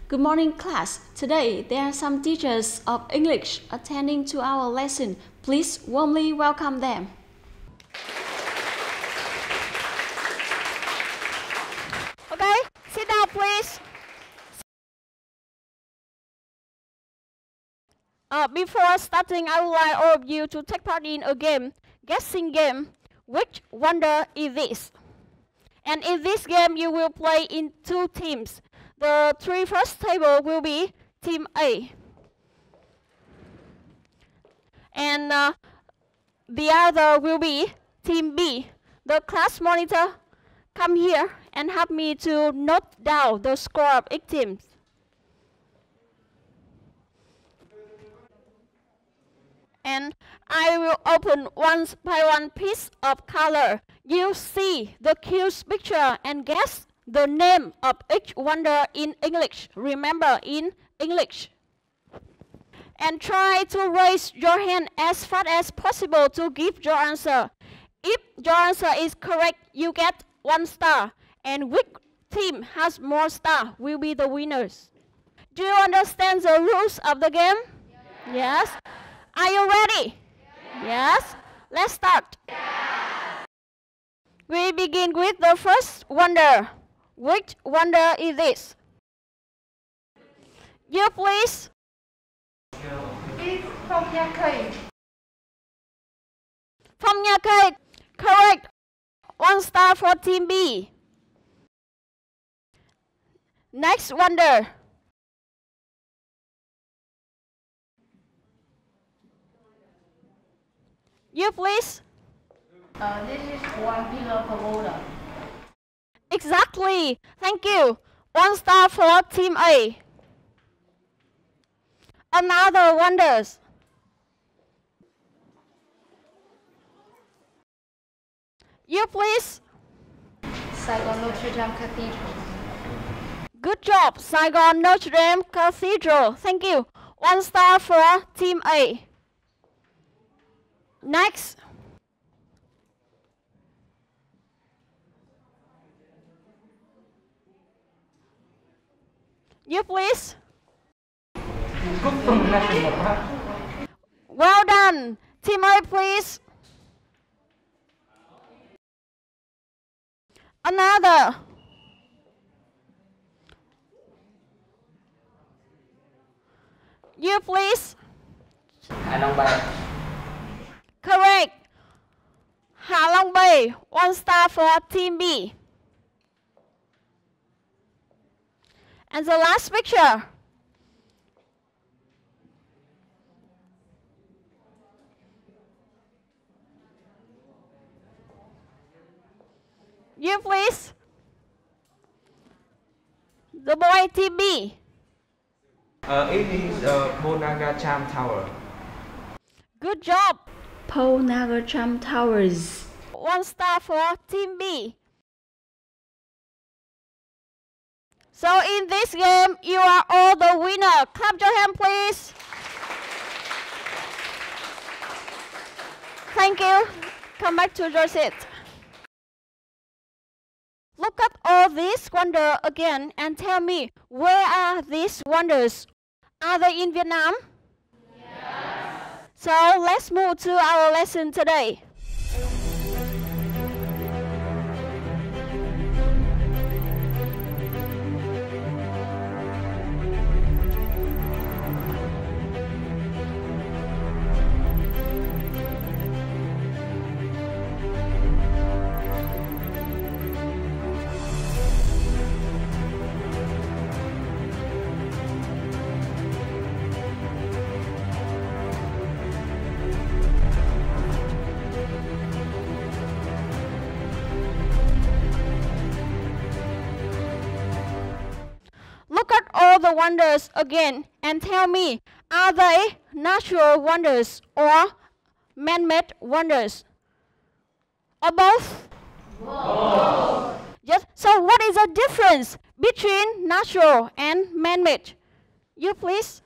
Good morning, class. Today, there are some teachers of English attending to our lesson. Please warmly welcome them. Okay, sit down, please. Before starting, I would like all of you to take part in a game, guessing game. Which wonder is this? And in this game, you will play in two teams. The three first table will be Team A. And the other will be Team B. The class monitor, come here and help me to note down the score of each team. And I will open one by one piece of color. You see the cues picture and guess the name of each wonder in English. Remember, in English. And try to raise your hand as fast as possible to give your answer. If your answer is correct, you get 1 star. And which team has more stars will be the winners. Do you understand the rules of the game? Yes. Are you ready? Yes. Let's start. We begin with the first wonder. Which wonder is this? You please. It's from nhà cây. From nhà cây. Correct. 1 star for Team B. Next wonder. You please. This is one pillar pagoda. Exactly. Thank you. 1 star for Team A. Another wonders. You please. Saigon Notre Dame Cathedral. Good job, Saigon Notre Dame Cathedral. Thank you. 1 star for Team A. Next. You please. Well done. Team A, please. Another. You please. Hạ Long Bay. Correct. Hạ Long Bay. 1 star for Team B. And the last picture. You please. The boy Team B. It is Bonaga Cham Tower. Good job. Polnagacham Towers. 1 star for Team B. So in this game, you are all the winner. Clap your hand, please. Thank you. Come back to your seat. Look at all these wonders again and tell me, where are these wonders? Are they in Vietnam? Yes. So let's move to our lesson today. Look at all the wonders again and tell me, are they natural wonders or man-made wonders? Or both? Both. Yes. So what is the difference between natural and man-made? You please.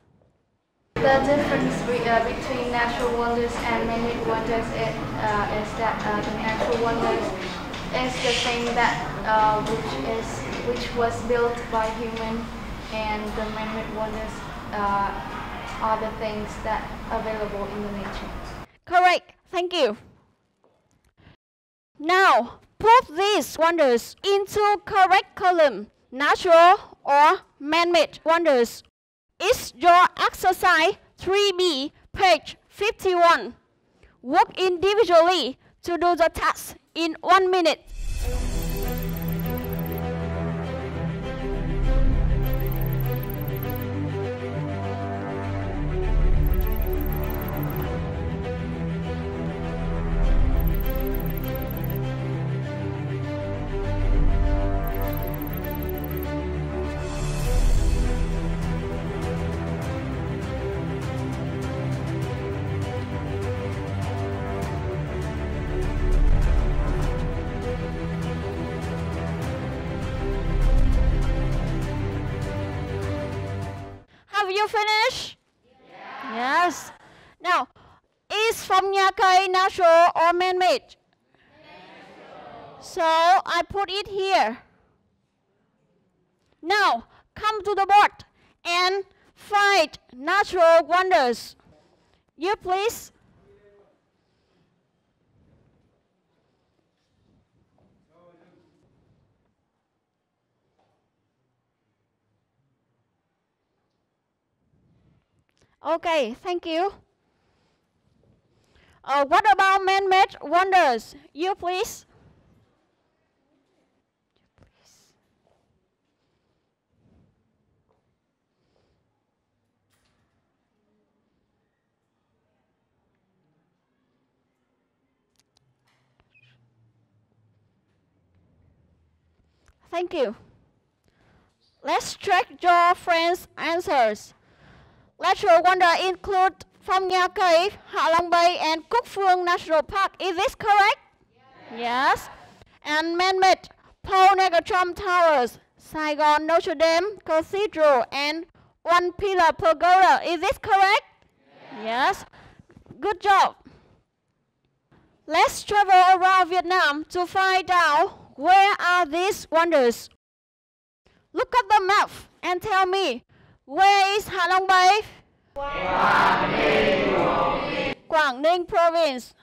The difference between natural wonders and man-made wonders is that the natural wonders is the thing that which was built by human, and the man-made wonders are the things that are available in the nature. Correct. Thank you. Now, put these wonders into correct column, natural or man-made wonders. It's your exercise 3B, page 51. Work individually to do the task in 1 minute. Have you finished? Yeah. Yes. Now, is phong nha cây natural or man-made? So, I put it here. Now, come to the board and find natural wonders. You please. Okay, thank you. What about man-made wonders? You please. Thank you. Let's check your friends' answers. Natural wonder include Phong Nha Cave, Hạ Long Bay, and Cúc Phương National Park. Is this correct? Yes. And man-made Paul Negatron Towers, Saigon Notre Dame Cathedral, and One Pillar Pagoda. Is this correct? Yes. Good job. Let's travel around Vietnam to find out where are these wonders. Look at the map and tell me, where is Hạ Long Bay? Quảng Ninh Province.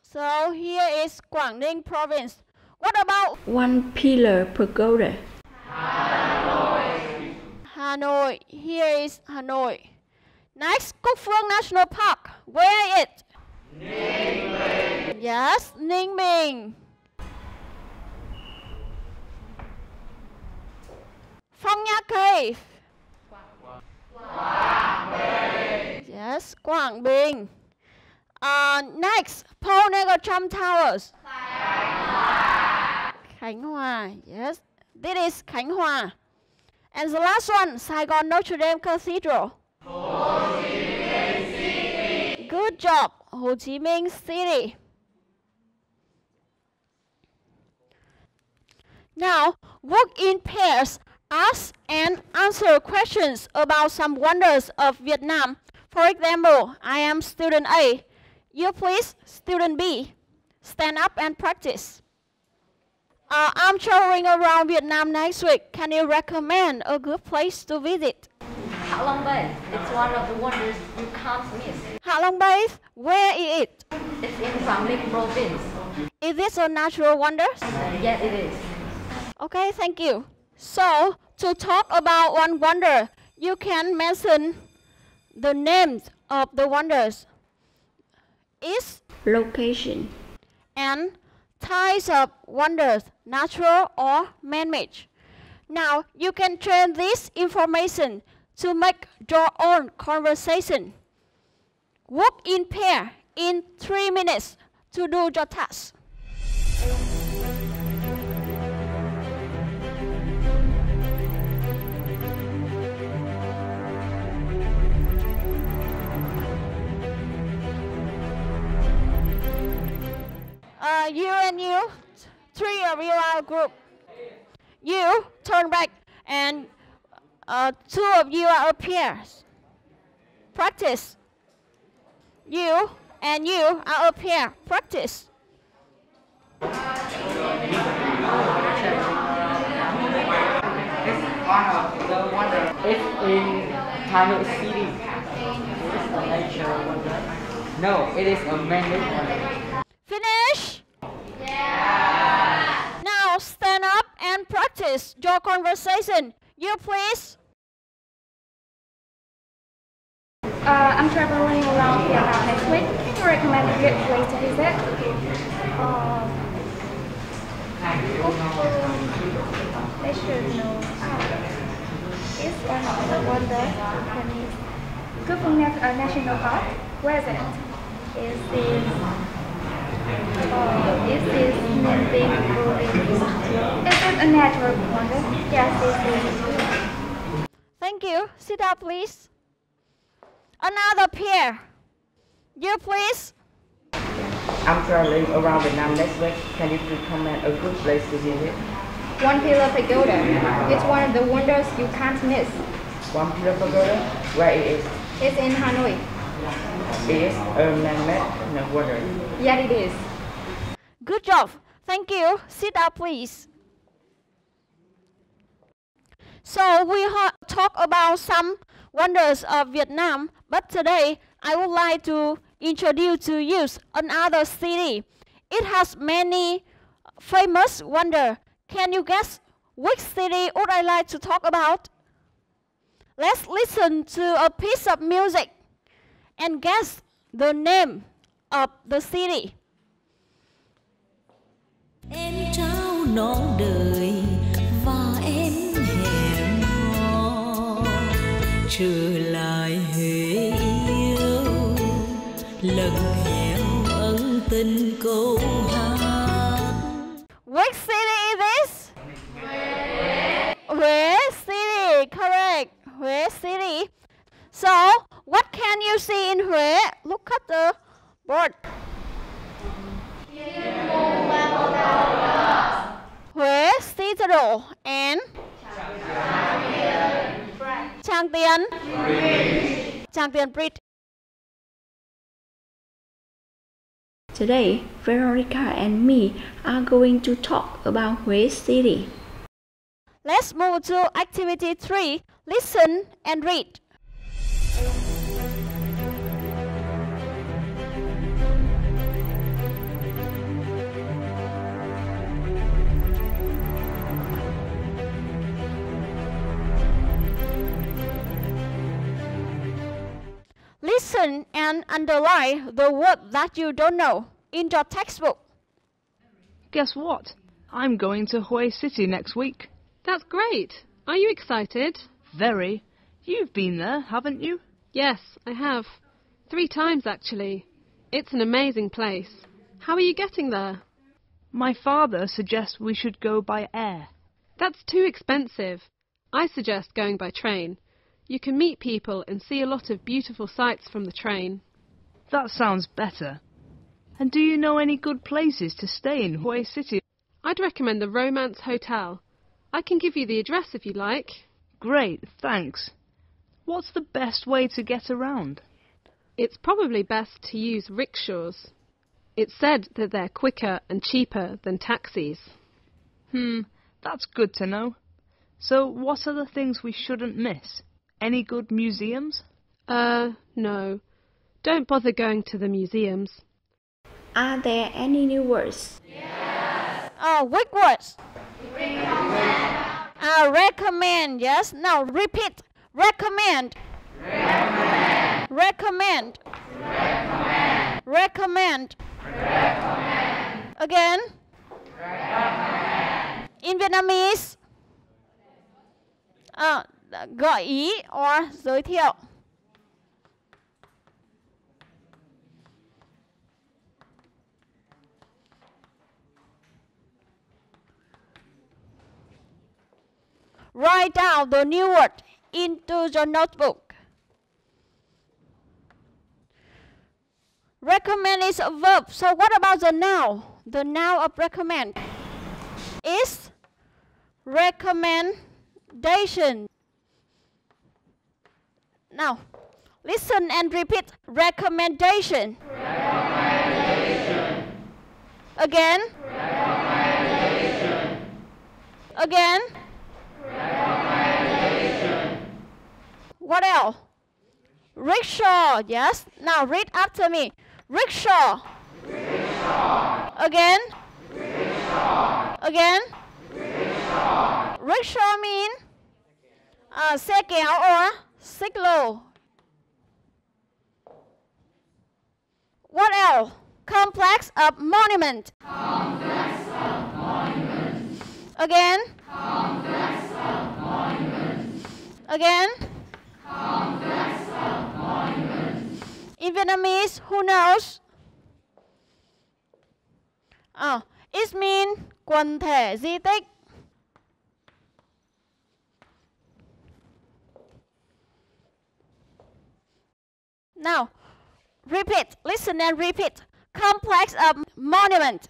So here is Quảng Ninh Province. What about One Pillar Pagoda? Hanoi? Here is Hanoi. Next, Cúc Phương National Park. Where is it? Ninh Bình. Yes, Ninh Bình. Phong Nha Cave. Quảng Bình. Yes, Quảng Bình. Next, Paul Negatron Towers. Khánh Hòa. Yes, this is Khánh Hòa. And the last one, Saigon Notre Dame Cathedral. Ho Chi Minh City. Good job, Ho Chi Minh City. Now, work in pairs. Ask and answer questions about some wonders of Vietnam. For example, I am student A. You please, student B. Stand up and practice. I'm traveling around Vietnam next week. Can you recommend a good place to visit? Hạ Long Bay. It's one of the wonders you can't miss. Hạ Long Bay, where is it? It's in Quảng Ninh Province. Is this a natural wonder? Yes, it is. Okay, thank you. So, to talk about one wonder, you can mention the names of the wonders, its Location. and types of wonders, natural or man-made. Now, you can train this information to make your own conversation. Work in pair in 3 minutes to do your task. You and you, 3 of you are a group. You turn back and 2 of you are a pair. Practice. You and you are a pair. Practice. one of the wonders. It's in Hanoi City. It's a nature wonder. No, it is a man-made wonder. Finish? Yeah. Now stand up and practice your conversation. You please. I'm traveling around Vietnam next week. Can you recommend a good place to visit? They should know. It's one of the wonders. Good for National Park. Where is it? It is Ninh building. Is it a natural wonder? Yes, it is. Thank you. Sit down, please. Another pair. You please. I'm traveling around Vietnam next week. Can you recommend a good place to visit? One Pillar Pagoda. It's one of the wonders you can't miss. One Pillar Pagoda? Where it is? It's in Hanoi. It is a man-made wonder. Yeah, it is. Good job. Thank you. Sit down, please. So we talk about some wonders of Vietnam, but today I would like to introduce to you another city. It has many famous wonders. Can you guess which city would I like to talk about? Let's listen to a piece of music and guess the name of the city. Em trao nón đời và em hẹn hò trở lại Huế yêu lần hẹo ân tình câu hát. Which city is this? Huế City, correct. Huế City. So, what can you see in Huế? Look at the board. Huế Cathedral and Trang Tiền Bridge. Today, Veronica and me are going to talk about Huế City. Let's move to activity 3. Listen and read. Listen and underline the word that you don't know in your textbook. Guess what? I'm going to Hue City next week. That's great. Are you excited? Very. You've been there, haven't you? Yes, I have. 3 times, actually. It's an amazing place. How are you getting there? My father suggests we should go by air. That's too expensive. I suggest going by train. You can meet people and see a lot of beautiful sights from the train. That sounds better. And do you know any good places to stay in Hue City? I'd recommend the Romance Hotel. I can give you the address if you like. Great, thanks. What's the best way to get around? It's probably best to use rickshaws. It's said that they're quicker and cheaper than taxis. That's good to know. So what are the things we shouldn't miss? Any good museums? No. Don't bother going to the museums. Are there any new words? Yes. Which words? Recommend, yes. Now repeat. Recommend. Recommend. Recommend. Recommend. Recommend. Recommend. Again. Recommend. In Vietnamese. Gợi ý or giới thiệu. Write down the new word into your notebook. Recommend is a verb, so what about the noun? The noun of recommend is recommendation. Now, listen and repeat. Recommendation. Recommendation. Again. Recommendation. Again. Recommendation. What else? Rickshaw. Yes. Now read after me. Rickshaw. Rickshaw. Again. Rickshaw. Again. Rickshaw. Rickshaw mean xe kéo or xích lô. What else? Complex of monument. Complex of monument. Again. Complex of monument. Again. Complex of monument. In Vietnamese, who knows? It means quần thể di tích. Now, repeat. Listen and repeat. Complex of monument.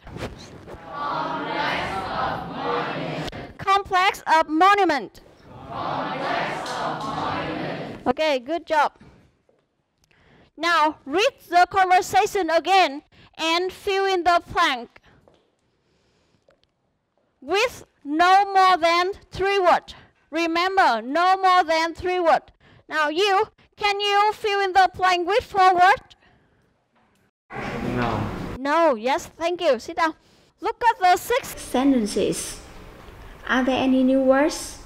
Complex of monument. Complex of monument. Complex of monument. Okay, good job. Now, read the conversation again and fill in the blank with no more than 3 words. Remember, no more than 3 words. Now can you fill in the blank with 4 words? No. No, yes, thank you. Sit down. Look at the 6 sentences. Are there any new words?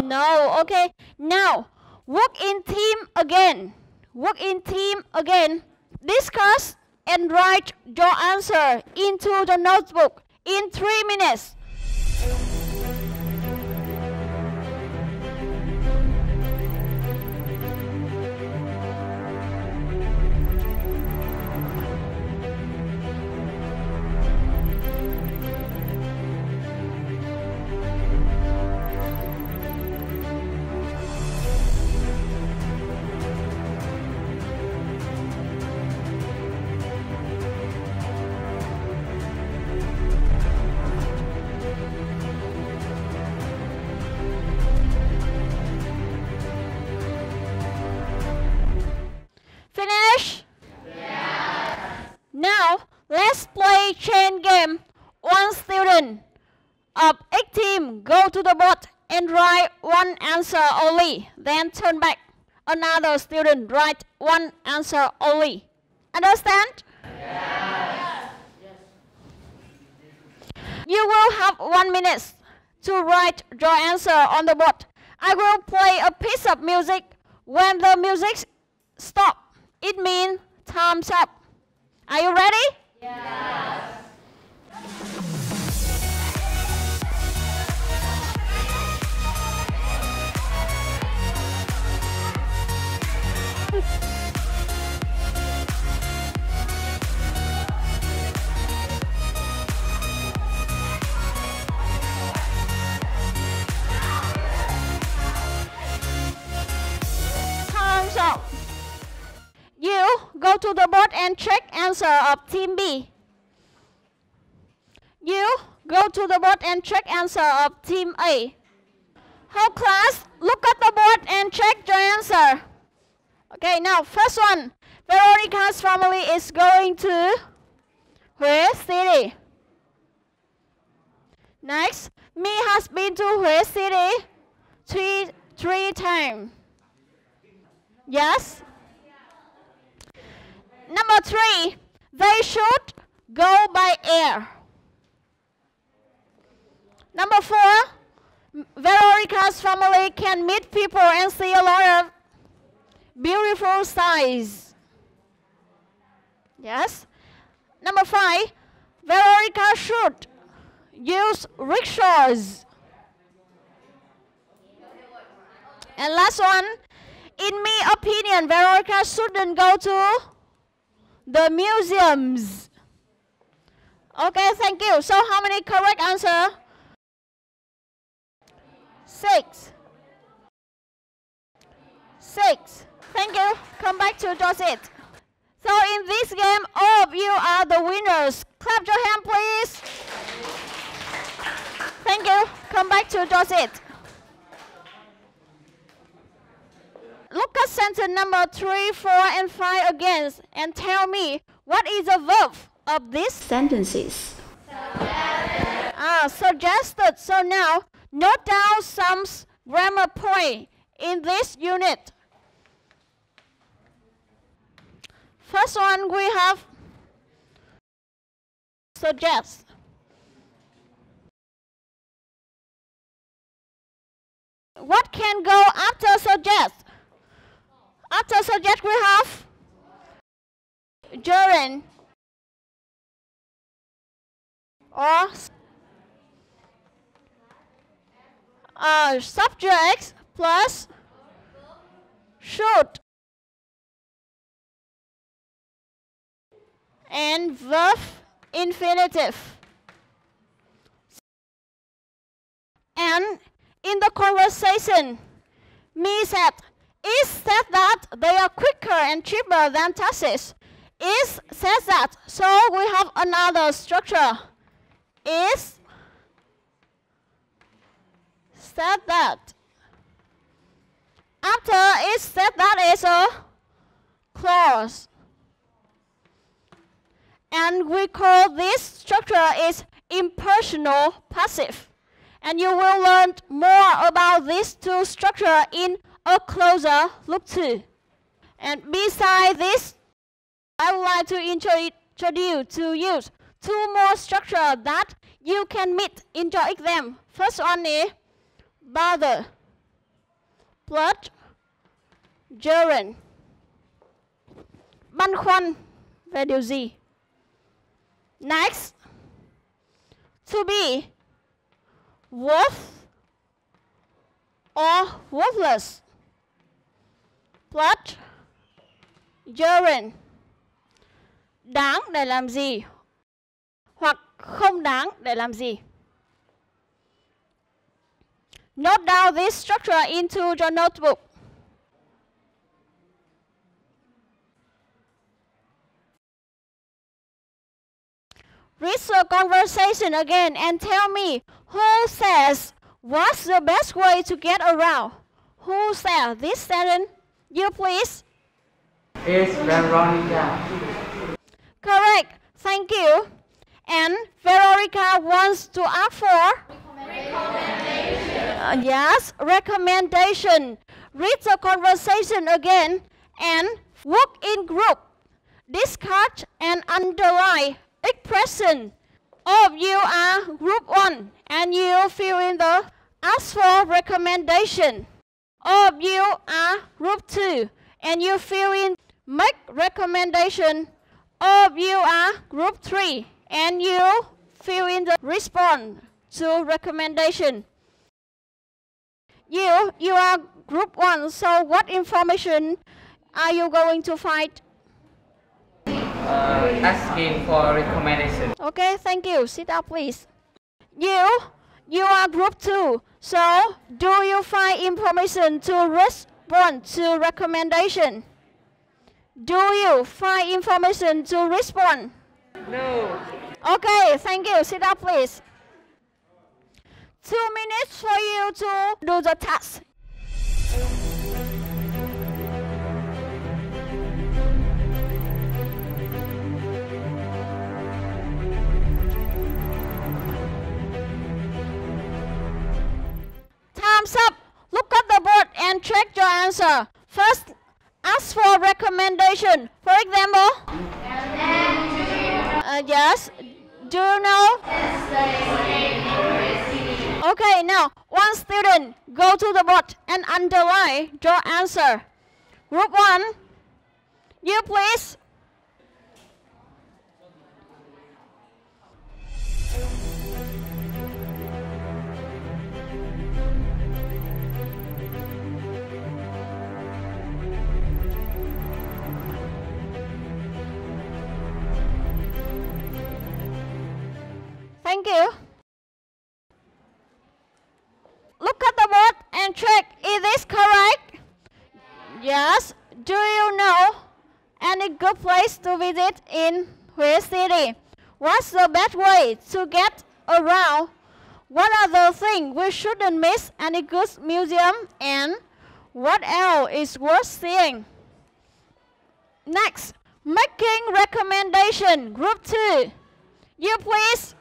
No, okay. Now, work in team again. Work in team again. Discuss and write your answer into the notebook in 3 minutes. Finish? Yes. Now, let's play chain game. One student of each team go to the board and write 1 answer only. Then turn back. Another student write 1 answer only. Understand? Yes. You will have 1 minute to write your answer on the board. I will play a piece of music. When the music stops, it means time's up. Are you ready? Yes. Time's up. You go to the board and check answer of team B. You go to the board and check answer of team A. Whole class, look at the board and check your answer. Okay, now first one. Veronica's family is going to Huế City. Next, Me has been to Huế City three times. Yes? Number 3, they should go by air. Number 4, Veronica's family can meet people and see a lot of beautiful sights. Yes? Number 5, Veronica should use rickshaws. And last one, in my opinion, Veronica shouldn't go to the museums. Okay, thank you. So how many correct answer? 6. 6. Thank you. Come back to your seat. So in this game, all of you are the winners. Clap your hand, please. Thank you. Come back to your seat. Look at sentence number 3, 4, and 5 again and tell me what is the verb of these sentences. Suggested. So now note down some grammar point in this unit. First one, we have suggest. What can go after suggest? After suggest, we have gerund or subject plus should and verb infinitive. And in the conversation, me said, is said that they are quicker and cheaper than taxis. Is says that, so we have another structure. Is said that. After is said that is a clause. And we call this structure is impersonal passive. And you will learn more about these two structures in a closer look too. And beside this, I would like to introduce to you two more structures that you can meet in your exam. First one is bother plus gerund. Băn khoăn về điều gì? Next, to be worth or worthless plus gerund. Đáng để làm gì hoặc không đáng để làm gì. Note down this structure into your notebook. Read the conversation again and tell me who says what's the best way to get around. Who said this sentence? You please. It's Veronica. Correct. Thank you. And Veronica wants to ask for recommendation. Yes, recommendation. Read the conversation again and work in group. Discuss and underline expression. All of you are group 1 and you fill in the ask for recommendation. All of you are group 2 and you fill in make recommendation. All of you are group 3 and you fill in the response to recommendation. You are group 1, so what information are you going to find? Asking for recommendation. Okay, thank you. Sit down, please. You are group 2, so do you find information to respond to recommendation? Do you find information to respond? No. Okay, thank you. Sit down, please. 2 minutes for you to do the task. Time's up. Look at the board and check your answer. First, ask for recommendation. For example, yes. Do you know? Okay, now one student go to the board and underline your answer. Group 1, you please. Thank you. Look at the board and check, is this correct? Yes. Do you know any good place to visit in which city? What's the best way to get around? What are the things we shouldn't miss? Any good museum? And what else is worth seeing? Next, making recommendation. Group 2. You please.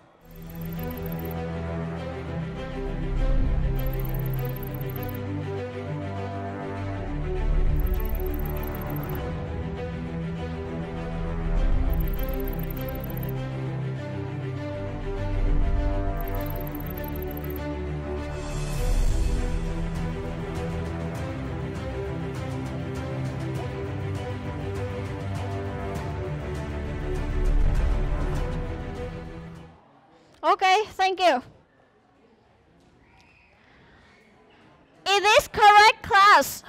Okay, thank you. Is this correct, class?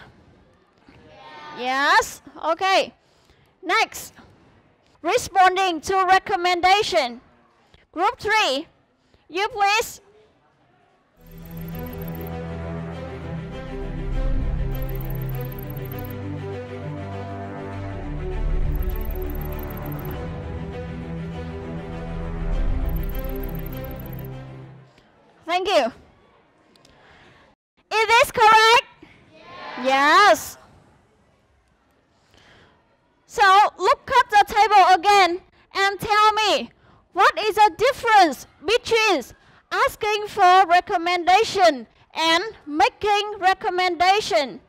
Yes. Okay. Next, responding to recommendation. Group 3, you please. Thank you. Is this correct? Yes. So look at the table again and tell me, what is the difference between asking for recommendation and making recommendation?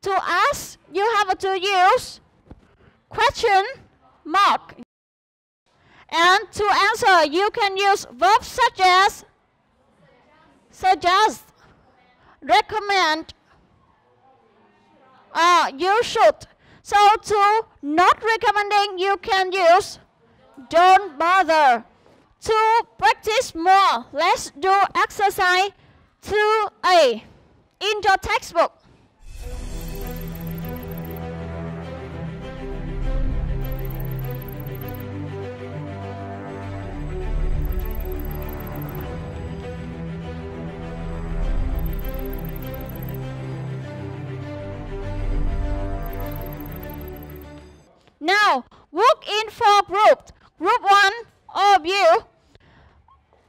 To ask, you have to use question mark. And to answer, you can use verbs such as suggest, recommend, you should. So to not recommending, you can use don't bother. To practice more, let's do exercise 2A in your textbook. Now, work in 4 groups. Group 1, all of you,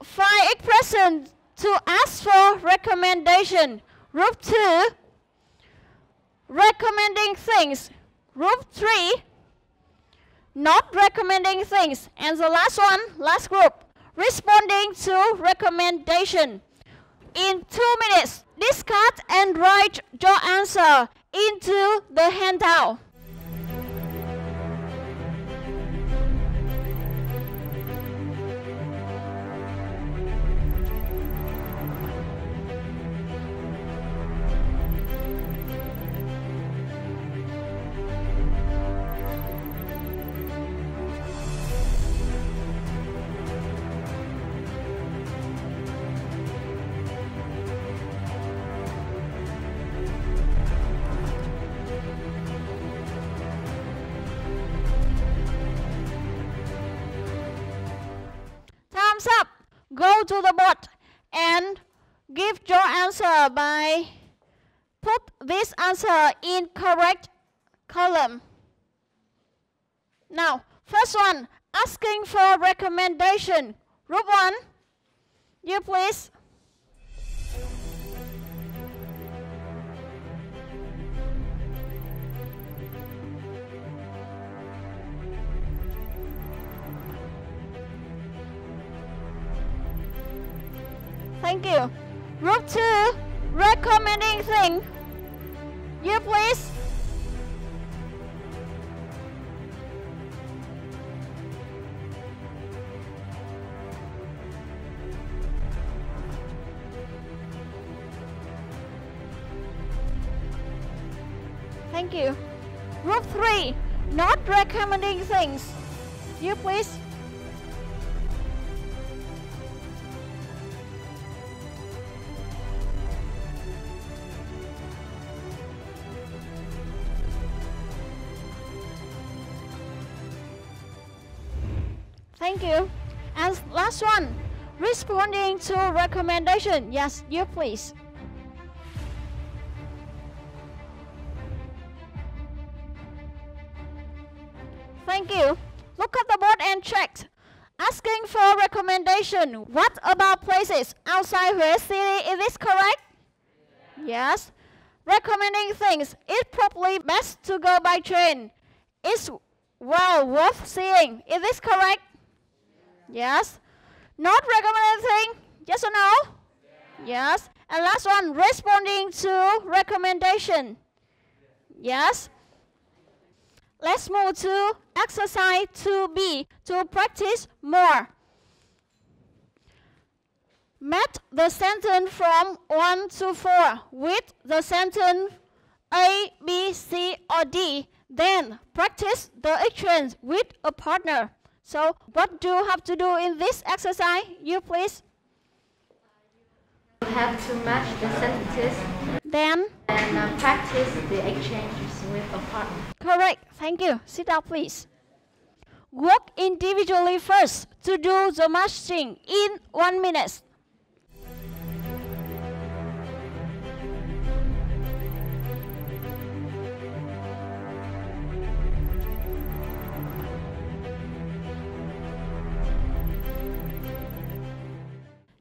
find expressions to ask for recommendation. Group 2, recommending things. Group 3, not recommending things. And the last one, last group, responding to recommendation. In 2 minutes, discuss and write your answer into the handout. Time's up. Go to the board and give your answer by put this answer in correct column. Now, first one, asking for recommendation. Group 1, you please. Thank you. Group 2, recommending thing. You please. Thank you. Group 3, not recommending things. You please. Thank you. And last one, responding to recommendation. Yes, you please. Thank you. Look at the board and check. Asking for recommendation. What about places outside Hue City? Is this correct? Yes. Recommending things. It's probably best to go by train. It's well worth seeing. Is this correct? Yes. Not recommending thing. Yes or no? Yes. And last one, responding to recommendation. Yes. Let's move to exercise 2B to practice more. Match the sentence from 1 to 4 with the sentence A, B, C, or D. Then practice the exchange with a partner. So what do you have to do in this exercise? You please. You have to match the sentences Then, and practice the exchanges with a partner. correct. Thank you. Sit down, please. Work individually first to do the matching in 1 minute.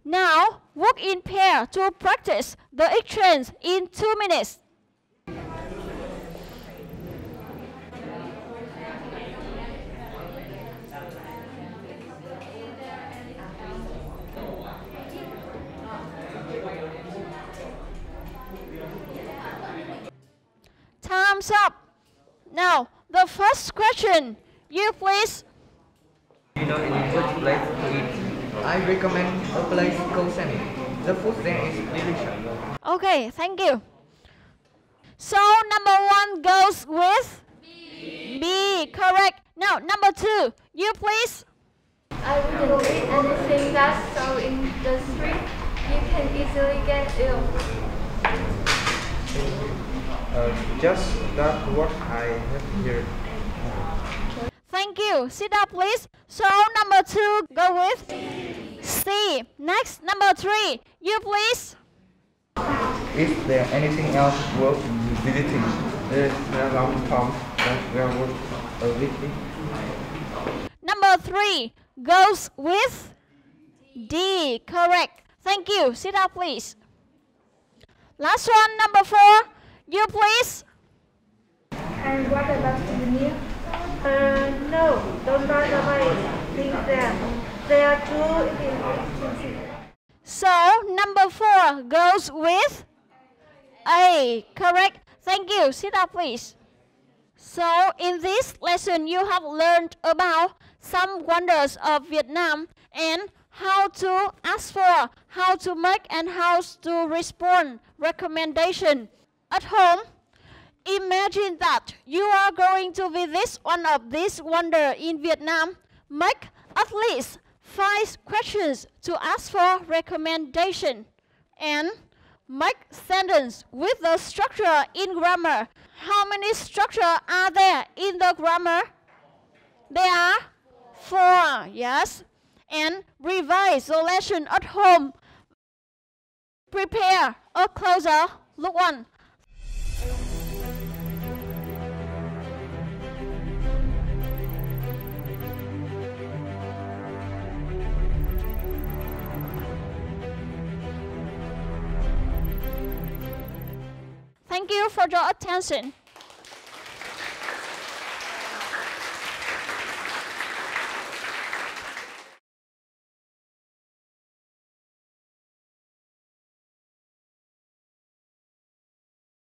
Now, work in pair to practice the exchange in 2 minutes. Time's up. Now, the first question, you please. Do you know any good place to eat? I recommend a place called Sunny. The food there is delicious. Okay, thank you. So, number 1 goes with B, correct. Now, number 2, you please. I wouldn't eat anything that's sold in the street. You can easily get ill. Just that what I have here. Thank you. Sit down, please. So, number 2, go with C. Next, number 3, you please. Is there anything else worth visiting? There is a long time that we are worth visiting. Number 3 goes with D, correct. Thank you. Sit down, please. Last one, number 4, you please. And what about souvenir? No, don't run away. Leave them. They are too expensive. So, number 4 goes with A, correct. Thank you. Sit down, please. So, in this lesson, you have learned about some wonders of Vietnam and how to ask for, how to make, and how to respond recommendation. At home, imagine that you are going to visit one of these wonders in Vietnam. Make at least 5 questions to ask for recommendation and make sentence with the structure in grammar. How many structures are there in the grammar? There are 4, yes. And revise the lesson at home. Prepare a closer look one. Thank you for your attention.